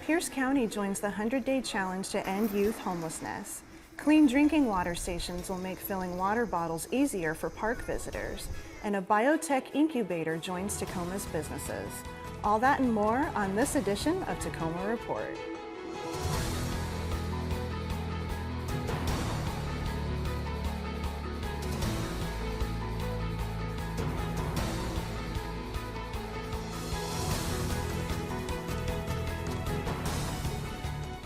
Pierce County joins the 100-Day Challenge to end youth homelessness. Clean drinking water stations will make filling water bottles easier for park visitors, and a biotech incubator joins Tacoma's businesses. All that and more on this edition of Tacoma Report.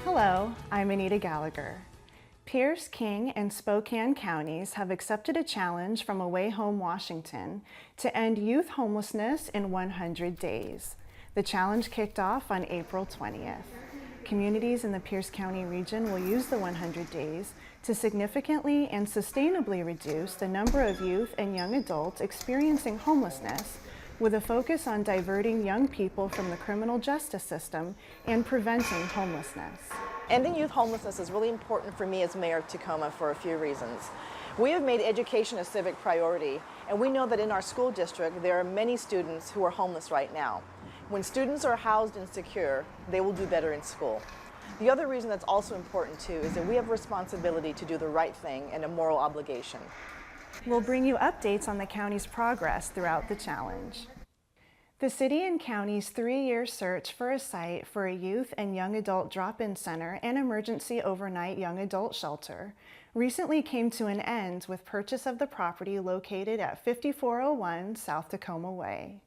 Hello, I'm Anita Gallagher. Pierce, King, and Spokane counties have accepted a challenge from Away Home Washington to end youth homelessness in 100 days. The challenge kicked off on April 20th. Communities in the Pierce County region will use the 100 days to significantly and sustainably reduce the number of youth and young adults experiencing homelessness, with a focus on diverting young people from the criminal justice system and preventing homelessness. Ending youth homelessness is really important for me as mayor of Tacoma for a few reasons. We have made education a civic priority, and we know that in our school district there are many students who are homeless right now. When students are housed and secure, they will do better in school. The other reason that's also important too is that we have a responsibility to do the right thing and a moral obligation. We'll bring you updates on the county's progress throughout the challenge. The city and county's 3-year search for a site for a youth and young adult drop-in center and emergency overnight young adult shelter recently came to an end with purchase of the property located at 5401 South Tacoma Way.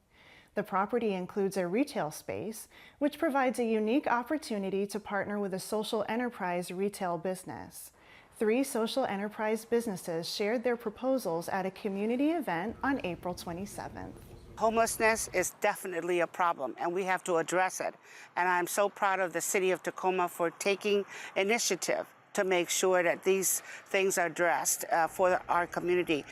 The property includes a retail space, which provides a unique opportunity to partner with a social enterprise retail business. 3 social enterprise businesses shared their proposals at a community event on April 27th. Homelessness is definitely a problem, and we have to address it. And I'm so proud of the city of Tacoma for taking initiative to make sure that these things are addressed for our community.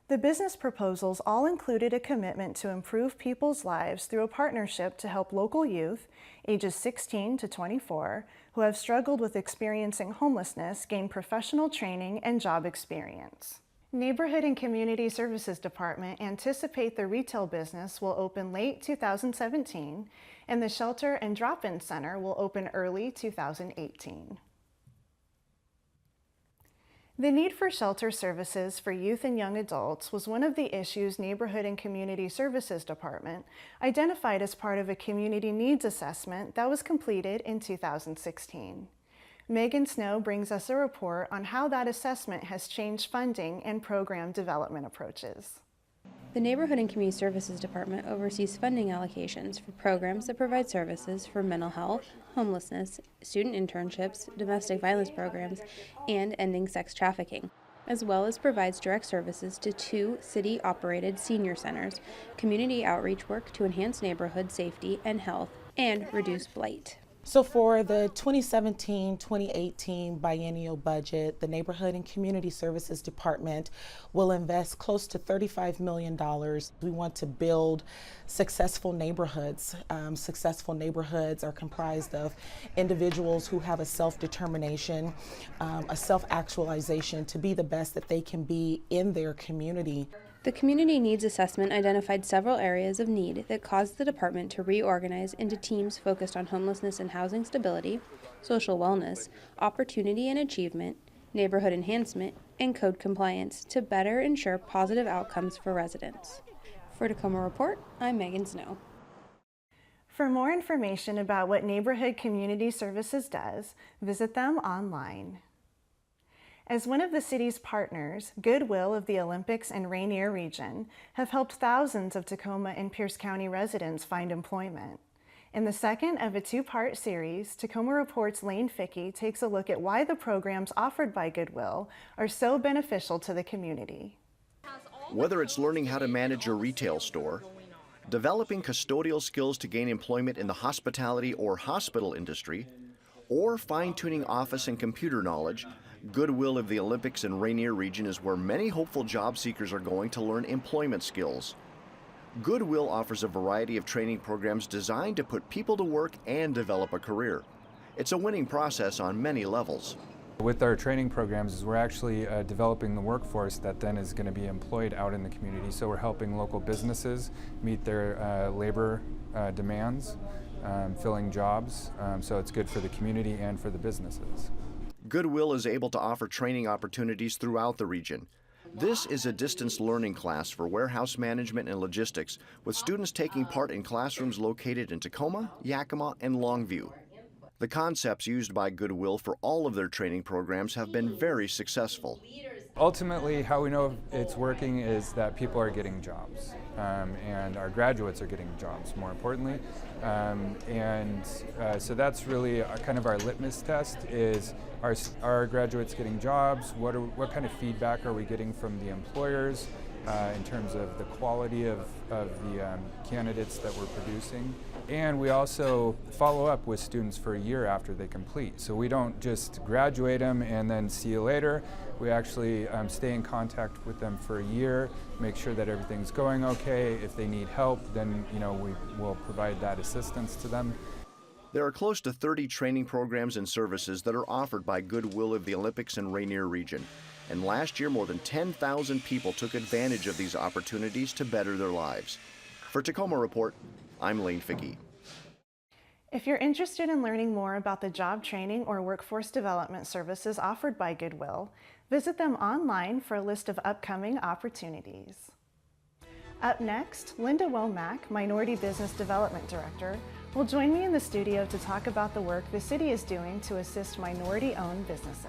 The business proposals all included a commitment to improve people's lives through a partnership to help local youth, ages 16 to 24, who have struggled with experiencing homelessness gain professional training and job experience. Neighborhood and Community Services Department anticipate the retail business will open late 2017, and the shelter and drop-in center will open early 2018. The need for shelter services for youth and young adults was one of the issues Neighborhood and Community Services Department identified as part of a community needs assessment that was completed in 2016. Megan Snow brings us a report on how that assessment has changed funding and program development approaches. The Neighborhood and Community Services Department oversees funding allocations for programs that provide services for mental health, homelessness, student internships, domestic violence programs, and ending sex trafficking, as well as provides direct services to 2 city-operated senior centers, community outreach work to enhance neighborhood safety and health, and reduce blight. So for the 2017-2018 biennial budget, the Neighborhood and Community Services Department will invest close to $35 million. We want to build successful neighborhoods. Successful neighborhoods are comprised of individuals who have a self-determination, a self-actualization to be the best that they can be in their community. The Community Needs Assessment identified several areas of need that caused the department to reorganize into teams focused on homelessness and housing stability, social wellness, opportunity and achievement, neighborhood enhancement, and code compliance to better ensure positive outcomes for residents. For Tacoma Report, I'm Megan Snow. For more information about what Neighborhood Community Services does, visit them online. As one of the city's partners, Goodwill of the Olympics and Rainier region have helped thousands of Tacoma and Pierce County residents find employment. In the second of a 2-part series, Tacoma Report's Lane Fickey takes a look at why the programs offered by Goodwill are so beneficial to the community. Whether it's learning how to manage a retail store, developing custodial skills to gain employment in the hospitality or hospital industry, or fine-tuning office and computer knowledge, Goodwill of the Olympics and Rainier region is where many hopeful job seekers are going to learn employment skills. Goodwill offers a variety of training programs designed to put people to work and develop a career. It's a winning process on many levels. With our training programs, we're actually developing the workforce that then is going to be employed out in the community. So we're helping local businesses meet their labor demands filling jobs. So it's good for the community and for the businesses. Goodwill is able to offer training opportunities throughout the region. This is a distance learning class for warehouse management and logistics, with students taking part in classrooms located in Tacoma, Yakima, and Longview. The concepts used by Goodwill for all of their training programs have been very successful. Ultimately, how we know it's working is that people are getting jobs, and our graduates are getting jobs, more importantly. So that's really kind of our litmus test is, are graduates getting jobs? What kind of feedback are we getting from the employers in terms of the quality of the candidates that we're producing? And we also follow up with students for a year after they complete. So we don't just graduate them and then see you later. We actually stay in contact with them for a year, make sure that everything's going okay. If they need help, then we will provide that assistance to them. There are close to 30 training programs and services that are offered by Goodwill of the Olympics and Rainier region. And last year, more than 10,000 people took advantage of these opportunities to better their lives. For Tacoma Report, I'm Lane Fickey. If you're interested in learning more about the job training or workforce development services offered by Goodwill, visit them online for a list of upcoming opportunities. Up next, Linda Womack, Minority Business Development Director, will join me in the studio to talk about the work the city is doing to assist minority-owned businesses.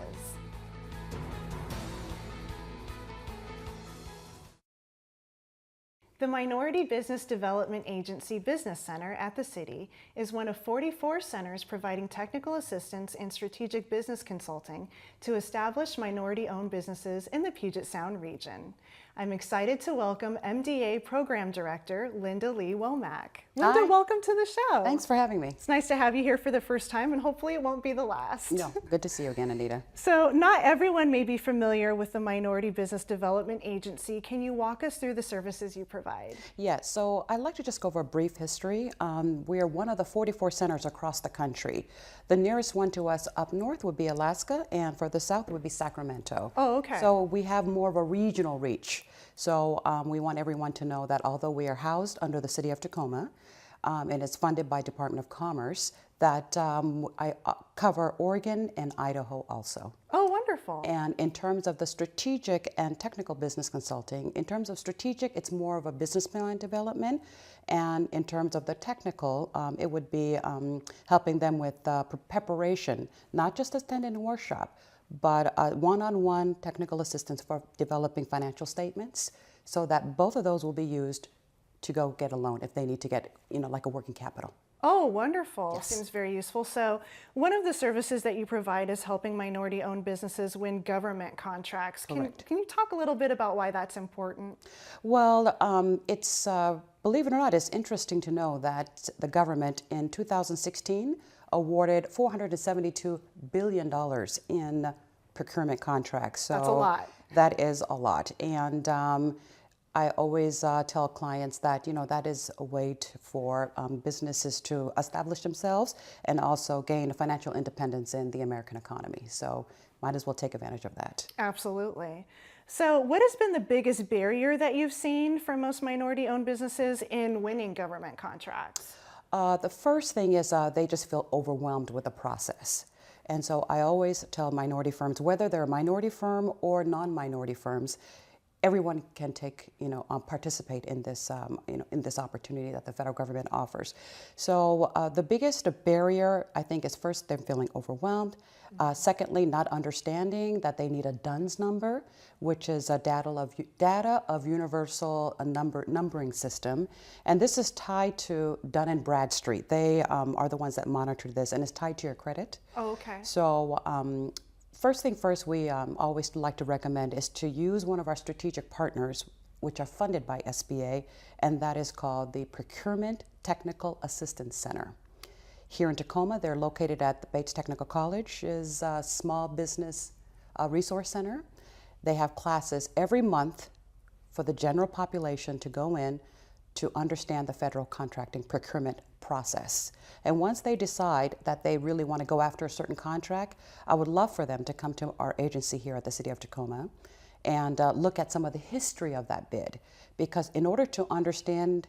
The Minority Business Development Agency Business Center at the city is one of 44 centers providing technical assistance and strategic business consulting to establish minority-owned businesses in the Puget Sound region. I'm excited to welcome MDA Program Director Linda Lee Womack. Linda, Hi. welcome to the show. Thanks for having me. It's nice to have you here for the first time, and hopefully it won't be the last. No, good to see you again, Anita. So not everyone may be familiar with the Minority Business Development Agency. Can you walk us through the services you provide? Yes, so I'd like to just go over a brief history. We are one of the 44 centers across the country. The nearest one to us up north would be Alaska, and further south would be Sacramento. Oh, okay. So we have more of a regional reach. So we want everyone to know that although we are housed under the city of Tacoma, and it's funded by Department of Commerce, that I cover Oregon and Idaho also. Oh, wonderful. And in terms of the strategic and technical business consulting, in terms of strategic, it's more of a business plan development. And in terms of the technical, it would be helping them with preparation, not just attending a workshop, but one-on-one technical assistance for developing financial statements so that both of those will be used to go get a loan if they need to get, like a working capital. Oh, wonderful. Yes. Seems very useful. So one of the services that you provide is helping minority-owned businesses win government contracts. Can you talk a little bit about why that's important? Well, it's, believe it or not, it's interesting to know that the government in 2016 awarded $472 billion in procurement contracts. So that's a lot. That is a lot. And I always tell clients that, that is a way for businesses to establish themselves and also gain financial independence in the American economy. So might as well take advantage of that. Absolutely. So what has been the biggest barrier that you've seen for most minority-owned businesses in winning government contracts? The first thing is they just feel overwhelmed with the process. And so I always tell minority firms, whether they're a minority firm or non-minority firms, everyone can participate in this, in this opportunity that the federal government offers. So the biggest barrier, I think, is first them feeling overwhelmed. Secondly, not understanding that they need a DUNS number, which is a data of universal numbering system, and this is tied to Dun & Bradstreet. They are the ones that monitor this, and it's tied to your credit. Oh, okay. So. First thing first, we always like to recommend is to use one of our strategic partners, which are funded by SBA, and that is called the Procurement Technical Assistance Center. Here in Tacoma, they're located at the Bates Technical College, is a small business resource center. They have classes every month for the general population to go in to understand the federal contracting procurement process. And once they decide that they really want to go after a certain contract, I would love for them to come to our agency here at the City of Tacoma and look at some of the history of that bid. Because in order to understand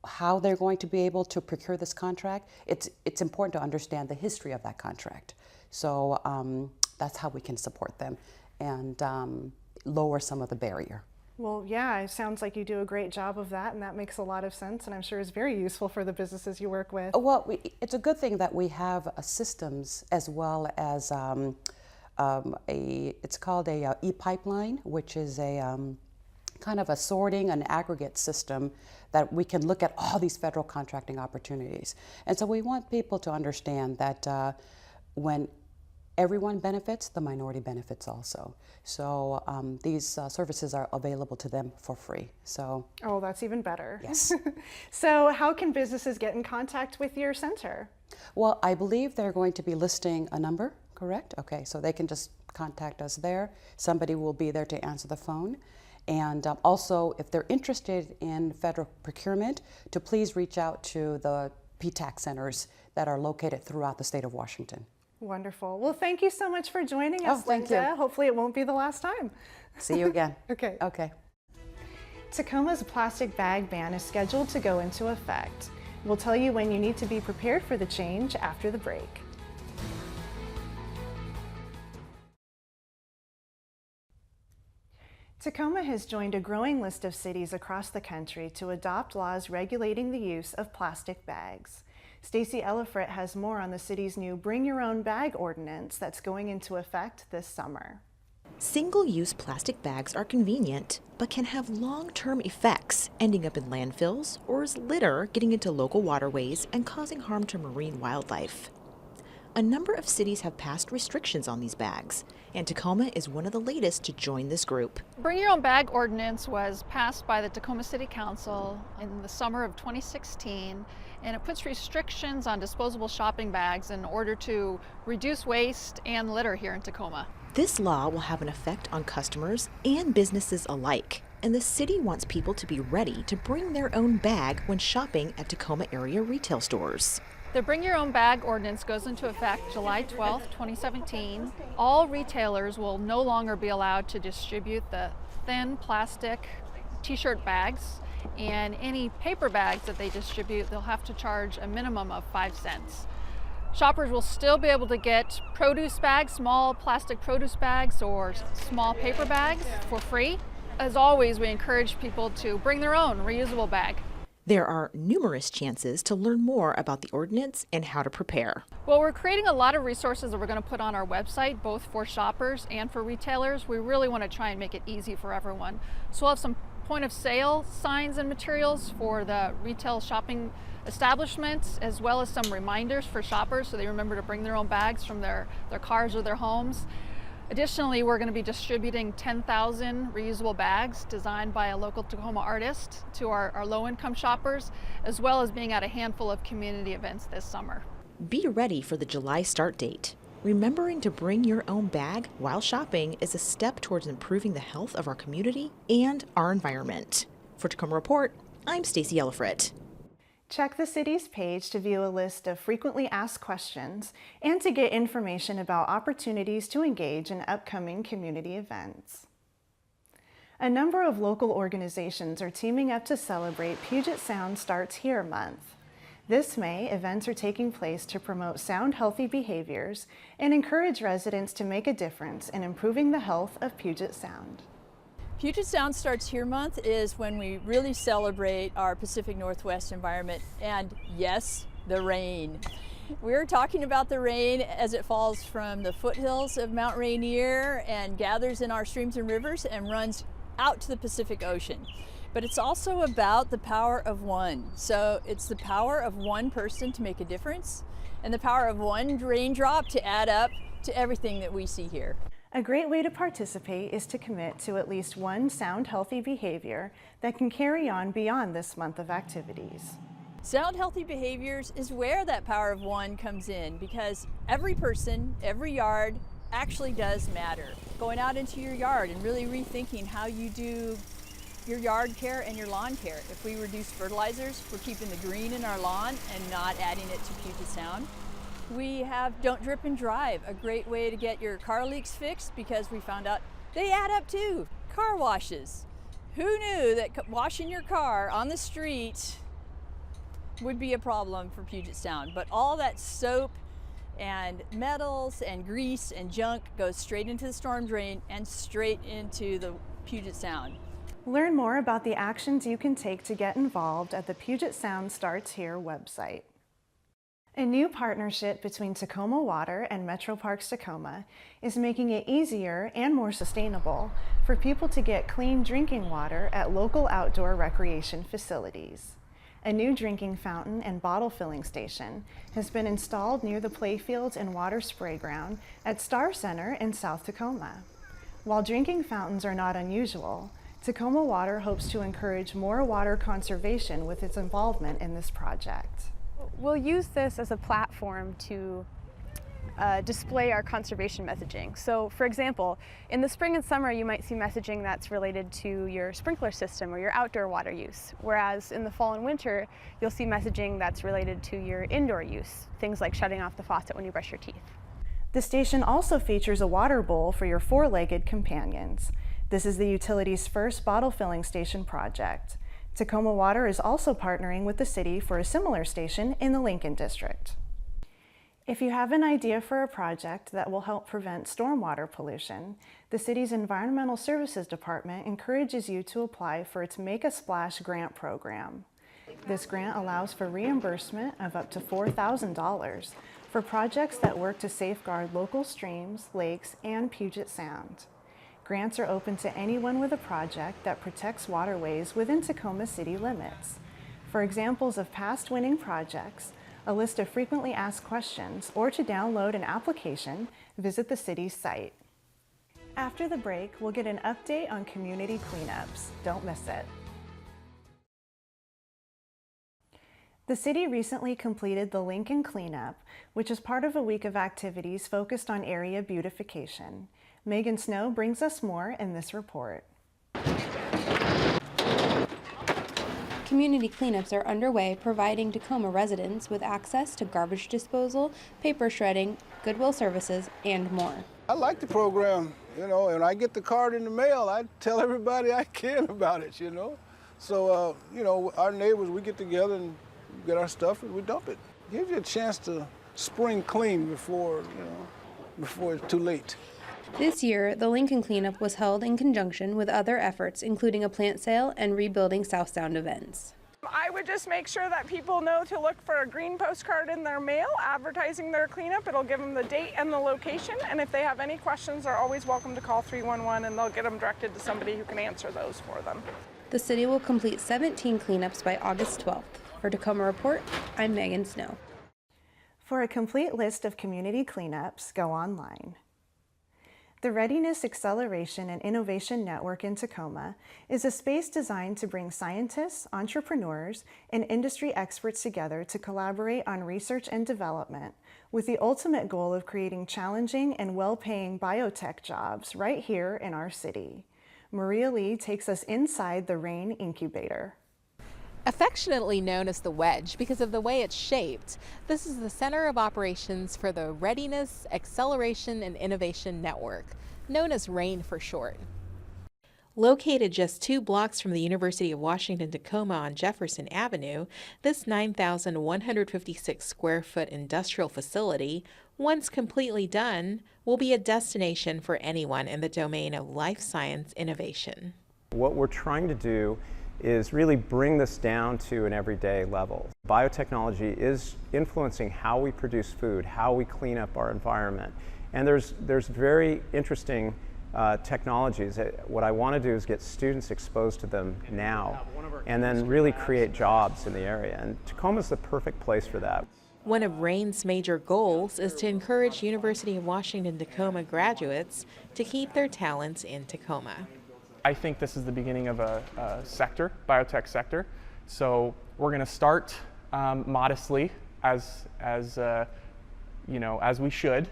how they're going to be able to procure this contract, it's important to understand the history of that contract. So that's how we can support them and lower some of the barrier. Well, yeah, it sounds like you do a great job of that, and that makes a lot of sense, and I'm sure is very useful for the businesses you work with. Well, it's a good thing that we have systems as well as it's called a e-pipeline, which is a kind of a sorting and aggregate system that we can look at all these federal contracting opportunities. And so we want people to understand that when everyone benefits, the minority benefits also. So these services are available to them for free. So. Oh, that's even better. Yes. So how can businesses get in contact with your center? Well, I believe they're going to be listing a number, correct? Okay, so they can just contact us there. Somebody will be there to answer the phone. And also, if they're interested in federal procurement, to please reach out to the PTAC centers that are located throughout the state of Washington. Wonderful. Well, thank you so much for joining us, thank Linda. you. Hopefully it won't be the last time. See you again. Okay. Okay. Tacoma's plastic bag ban is scheduled to go into effect. We'll tell you when you need to be prepared for the change after the break. Tacoma has joined a growing list of cities across the country to adopt laws regulating the use of plastic bags. Stacey Ellifrit has more on the city's new Bring Your Own Bag ordinance that's going into effect this summer. Single-use plastic bags are convenient, but can have long-term effects, ending up in landfills or as litter getting into local waterways and causing harm to marine wildlife. A number of cities have passed restrictions on these bags, and Tacoma is one of the latest to join this group. Bring Your Own Bag ordinance was passed by the Tacoma City Council in the summer of 2016, and it puts restrictions on disposable shopping bags in order to reduce waste and litter here in Tacoma. This law will have an effect on customers and businesses alike, and the city wants people to be ready to bring their own bag when shopping at Tacoma area retail stores. The Bring Your Own Bag ordinance goes into effect July 12, 2017. All retailers will no longer be allowed to distribute the thin plastic t-shirt bags, and any paper bags that they distribute, they'll have to charge a minimum of 5 cents. Shoppers will still be able to get produce bags, small plastic produce bags or small paper bags for free. As always, we encourage people to bring their own reusable bag. There are numerous chances to learn more about the ordinance and how to prepare. Well, we're creating a lot of resources that we're going to put on our website, both for shoppers and for retailers. We really want to try and make it easy for everyone. So we'll have some point of sale signs and materials for the retail shopping establishments, as well as some reminders for shoppers so they remember to bring their own bags from their cars or their homes. Additionally, we're going to be distributing 10,000 reusable bags designed by a local Tacoma artist to our low-income shoppers, as well as being at a handful of community events this summer. Be ready for the July start date. Remembering to bring your own bag while shopping is a step towards improving the health of our community and our environment. For Tacoma Report, I'm Stacey Ellifrit. Check the city's page to view a list of frequently asked questions and to get information about opportunities to engage in upcoming community events. A number of local organizations are teaming up to celebrate Puget Sound Starts Here month. This May, events are taking place to promote sound, healthy behaviors and encourage residents to make a difference in improving the health of Puget Sound. Puget Sound Starts Here month is when we really celebrate our Pacific Northwest environment, and yes, the rain. We're talking about the rain as it falls from the foothills of Mount Rainier and gathers in our streams and rivers and runs out to the Pacific Ocean. But it's also about the power of one. So it's the power of one person to make a difference, and the power of one raindrop to add up to everything that we see here. A great way to participate is to commit to at least one sound, healthy behavior that can carry on beyond this month of activities. Sound, healthy behaviors is where that power of one comes in, because every person, every yard actually does matter. Going out into your yard and really rethinking how you do your yard care and your lawn care. If we reduce fertilizers, we're keeping the green in our lawn and not adding it to Puget Sound. We have Don't Drip and Drive, a great way to get your car leaks fixed, because we found out they add up too. Car washes. Who knew that washing your car on the street would be a problem for Puget Sound, but all that soap and metals and grease and junk goes straight into the storm drain and straight into the Puget Sound. Learn more about the actions you can take to get involved at the Puget Sound Starts Here website. A new partnership between Tacoma Water and Metro Parks Tacoma is making it easier and more sustainable for people to get clean drinking water at local outdoor recreation facilities. A new drinking fountain and bottle filling station has been installed near the playfields and water spray ground at Star Center in South Tacoma. While drinking fountains are not unusual, Tacoma Water hopes to encourage more water conservation with its involvement in this project. We'll use this as a platform to display our conservation messaging. So for example, in the spring and summer you might see messaging that's related to your sprinkler system or your outdoor water use, whereas in the fall and winter you'll see messaging that's related to your indoor use, things like shutting off the faucet when you brush your teeth. The station also features a water bowl for your four-legged companions. This is the utility's first bottle filling station project. Tacoma Water is also partnering with the city for a similar station in the Lincoln District. If you have an idea for a project that will help prevent stormwater pollution, the city's Environmental Services Department encourages you to apply for its Make a Splash grant program. This grant allows for reimbursement of up to $4,000 for projects that work to safeguard local streams, lakes, and Puget Sound. Grants are open to anyone with a project that protects waterways within Tacoma city limits. For examples of past winning projects, a list of frequently asked questions, or to download an application, visit the city's site. After the break, we'll get an update on community cleanups. Don't miss it. The city recently completed the Lincoln Cleanup, which is part of a week of activities focused on area beautification. Megan Snow brings us more in this report. Community cleanups are underway, providing Tacoma residents with access to garbage disposal, paper shredding, Goodwill services, and more. I like the program, and I get the card in the mail, I tell everybody I can about it, So, our neighbors, we get together and get our stuff and we dump it. Gives you a chance to spring clean before it's too late. This year, the Lincoln Cleanup was held in conjunction with other efforts, including a plant sale and Rebuilding South Sound events. I would just make sure that people know to look for a green postcard in their mail advertising their cleanup. It'll give them the date and the location, and if they have any questions, they're always welcome to call 311 and they'll get them directed to somebody who can answer those for them. The city will complete 17 cleanups by August 12th. For Tacoma Report, I'm Megan Snow. For a complete list of community cleanups, go online. The Readiness Acceleration and Innovation Network in Tacoma is a space designed to bring scientists, entrepreneurs, and industry experts together to collaborate on research and development, with the ultimate goal of creating challenging and well-paying biotech jobs right here in our city. Maria Lee takes us inside the RAIN incubator. Affectionately known as the Wedge because of the way it's shaped, this is the center of operations for the Readiness, Acceleration, and Innovation Network, known as RAIN for short. Located just 2 blocks from the University of Washington Tacoma on Jefferson Avenue, this 9,156 square foot industrial facility, once completely done, will be a destination for anyone in the domain of life science innovation. What we're trying to do is really bring this down to an everyday level. Biotechnology is influencing how we produce food, how we clean up our environment. And there's very interesting technologies. What I want to do is get students exposed to them now and then really create jobs in the area. And Tacoma's the perfect place for that. One of RAIN's major goals is to encourage University of Washington Tacoma graduates to keep their talents in Tacoma. I think this is the beginning of a sector, biotech sector. So we're going to start modestly, as we should.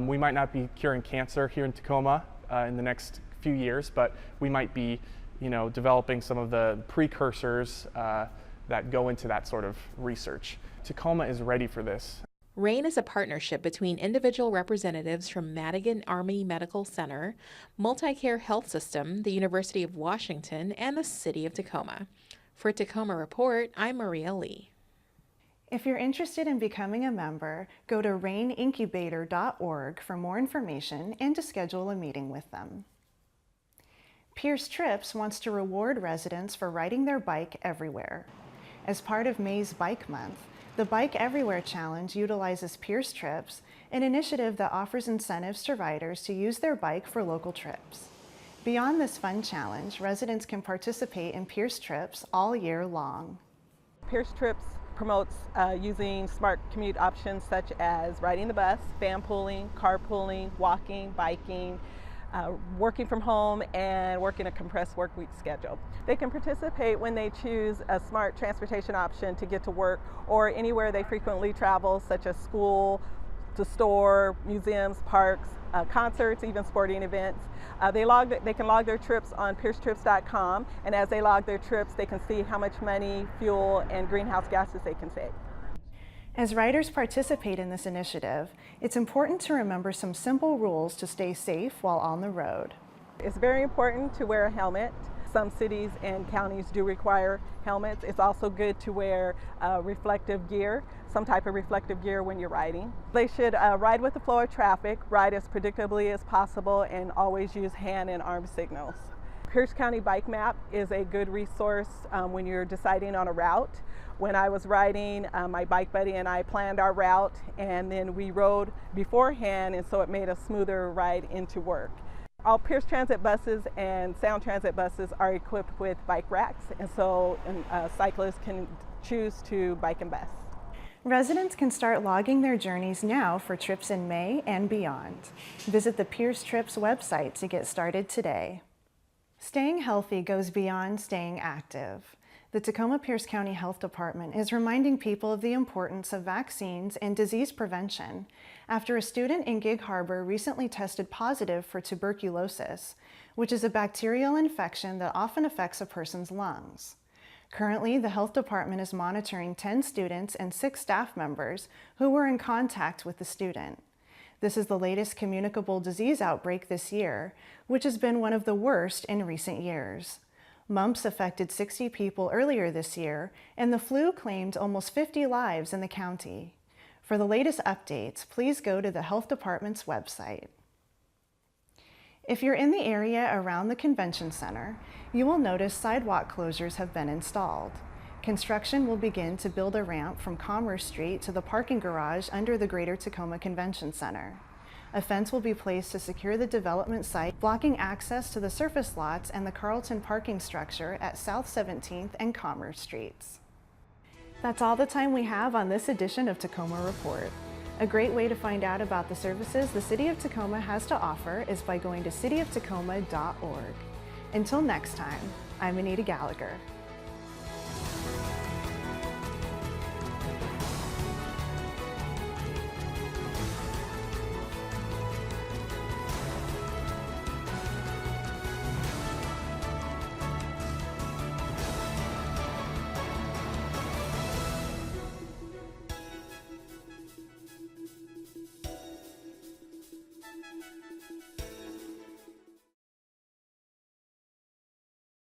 We might not be curing cancer here in Tacoma in the next few years, but we might be, developing some of the precursors that go into that sort of research. Tacoma is ready for this. RAIN is a partnership between individual representatives from Madigan Army Medical Center, Multicare Health System, the University of Washington, and the City of Tacoma. For Tacoma Report, I'm Maria Lee. If you're interested in becoming a member, go to rainincubator.org for more information and to schedule a meeting with them. Pierce Trips wants to reward residents for riding their bike everywhere. As part of May's Bike Month, the Bike Everywhere Challenge utilizes Pierce Trips, an initiative that offers incentives to riders to use their bike for local trips. Beyond this fun challenge, residents can participate in Pierce Trips all year long. Pierce Trips promotes using smart commute options such as riding the bus, van pooling, carpooling, walking, biking, working from home, and working a compressed work week schedule. They can participate when they choose a smart transportation option to get to work or anywhere they frequently travel, such as school, the store, museums, parks, concerts, even sporting events. They can log their trips on piercetrips.com, and as they log their trips, they can see how much money, fuel, and greenhouse gases they can save. As riders participate in this initiative, it's important to remember some simple rules to stay safe while on the road. It's very important to wear a helmet. Some cities and counties do require helmets. It's also good to wear reflective gear, some type of reflective gear when you're riding. They should ride with the flow of traffic, ride as predictably as possible, and always use hand and arm signals. Pierce County Bike Map is a good resource when you're deciding on a route. When I was riding, my bike buddy and I planned our route, and then we rode beforehand, and so it made a smoother ride into work. All Pierce Transit buses and Sound Transit buses are equipped with bike racks, and so cyclists can choose to bike and bus. Residents can start logging their journeys now for trips in May and beyond. Visit the Pierce Trips website to get started today. Staying healthy goes beyond staying active. The Tacoma Pierce County Health Department is reminding people of the importance of vaccines and disease prevention after a student in Gig Harbor recently tested positive for tuberculosis, which is a bacterial infection that often affects a person's lungs. Currently, the health department is monitoring 10 students and 6 staff members who were in contact with the student. This is the latest communicable disease outbreak this year, which has been one of the worst in recent years. Mumps affected 60 people earlier this year, and the flu claimed almost 50 lives in the county. For the latest updates, please go to the health department's website. If you're in the area around the convention center, you will notice sidewalk closures have been installed. Construction will begin to build a ramp from Commerce Street to the parking garage under the Greater Tacoma Convention Center. A fence will be placed to secure the development site, blocking access to the surface lots and the Carlton parking structure at South 17th and Commerce Streets. That's all the time we have on this edition of Tacoma Report. A great way to find out about the services the City of Tacoma has to offer is by going to cityoftacoma.org. Until next time, I'm Anita Gallagher.